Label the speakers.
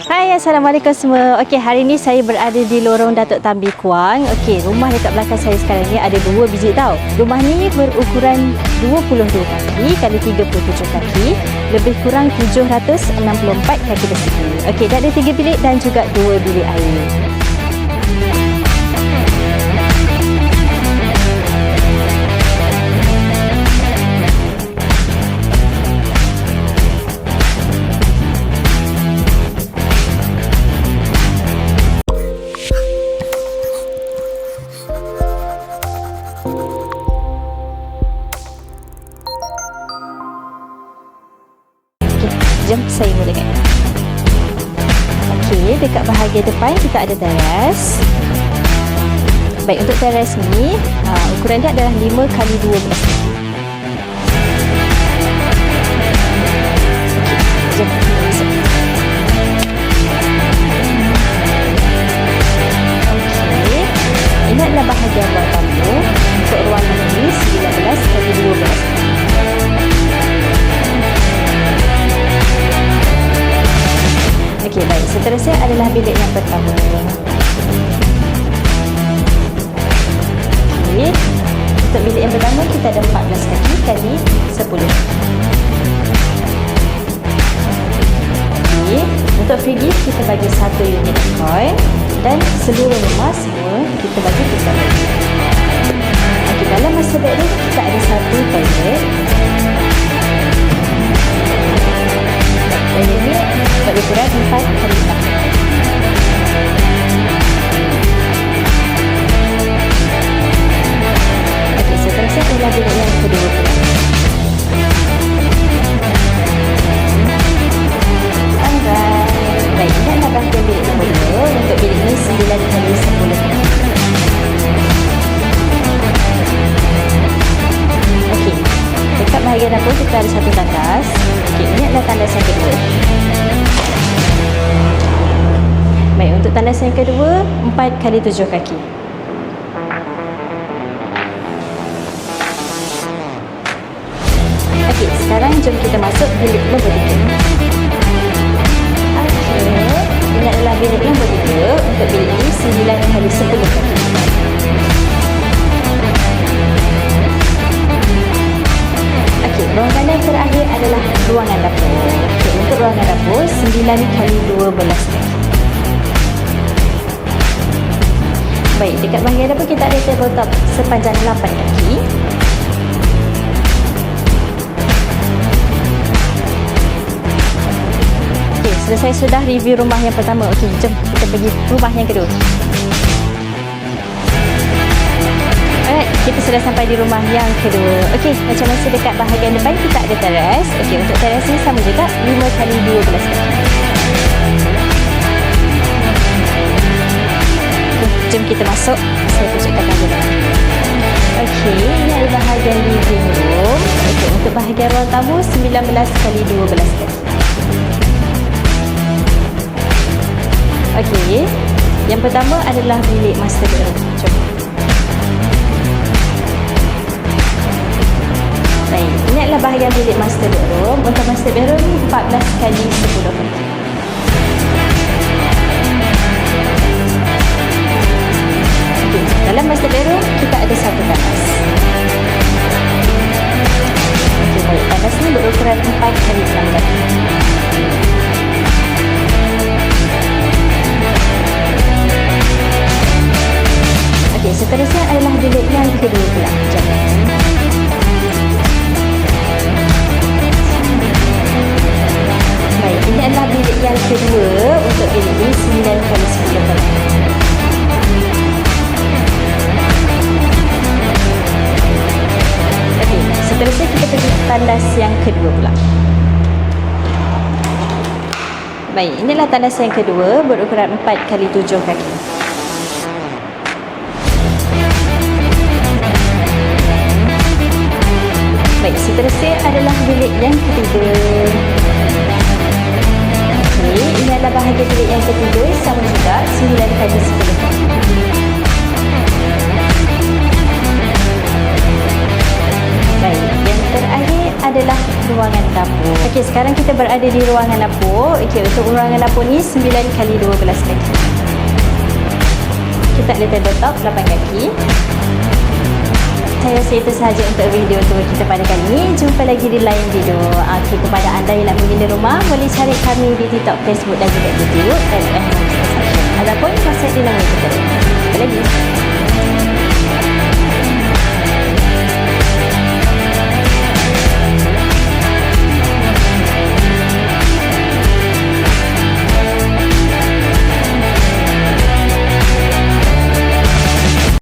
Speaker 1: Hai, Assalamualaikum semua. Okey, hari ni saya berada di lorong Datuk Tan Bee Kuang. Okey, rumah dekat belakang saya sekarang ni ada 2 biji tau. Rumah ni berukuran 22 kaki kali 37 kaki, lebih kurang 764 kaki persegi. Okey, dah ada 3 bilik dan juga 2 bilik air. Jom saya mulakan. Okey, dekat bahagian depan kita ada teras. Baik, untuk teras ni ukuran dia adalah 5 kali 12 kaki. Jom kita masuk. Okey, ini adalah bahagian ruang tamu. Untuk ruangan ini 19 kali 12 kaki. Okey, baik. Seterusnya adalah bilik yang pertama. Okey. Untuk bilik yang pertama kita ada 14 kaki kali 10. Okey. Untuk frigid kita bagi 1 unit aircon dan seluruh rumah semua kita bagi 3 unit. Okey, dalam master bedroom kita ada 1 toilet. Toilet ni berukuran 4 kali 4. Okey, seterusnya adalah bilik yang kedua pula. Alright. Baik, ini adalah bahagian bilik kedua. Untuk bilik ni 9 kali 10 kaki. Okey, dekat bahagian dapur kita ada 1 tandas. Okey, ini adalah tandas yang kedua. Baik, untuk tandas yang kedua 4 kali 7 kaki. Okey, sekarang jom kita masuk bilik nombor 3. Okey, ini adalah bilik nombor 3. Untuk bilik ini 9 kali 10 kaki. Okey, ruangan yang terakhir adalah ruangan dapur. Okey, untuk ruangan dapur 9 kali 12 kaki. Baik, dekat bahagian dapur kita ada table top sepanjang 8 kaki. Okey, selesai sudah review rumah yang pertama. Okey, jom kita pergi rumah yang kedua. Alright, kita sudah sampai di rumah yang kedua. Okey, macam masa dekat bahagian depan kita ada teras. Okey, untuk teras ni sama juga 5 kali 12 kaki. Jom kita masuk. Saya tunjukkan bahagian. Okey, ini adalah bahagian living room. Okey, untuk bahagian ruang tamu 19 kali 12 kaki. Okey, yang pertama adalah bilik master bedroom. Jom. Baik, ini adalah bahagian bilik master bedroom. Untuk master bedroom 14 kali 10 kaki. Dalam master bedroom kita ada 1 tandas. Okey, baik. Tandas ni berukuran 4 kali 6 kaki. Okey, seterusnya adalah bilik yang kedua pula. Jom. Baik, ini adalah bilik yang kedua. Untuk bilik ini 9 kali 10 kaki. Seterusnya kita pergi tandas yang kedua pula. Baik, inilah tandas yang kedua berukuran 4 kali 7 kaki. Baik, seterusnya adalah bilik yang ketiga. Okey, ini adalah bahagian bilik yang ketiga sama juga 9 kali 10 kaki. Baik, yang terakhir adalah ruangan dapur. Okey, sekarang kita berada di ruangan dapur. Okey, untuk ruangan dapur ni 9 kali 12 kaki. Kita ada tabletop 8 kaki. Saya rasa itu sahaja untuk video tour kita pada kali ini. Jumpa lagi di lain video. Kepada anda yang nak membina rumah, boleh cari kami di TikTok, Facebook dan juga YouTube.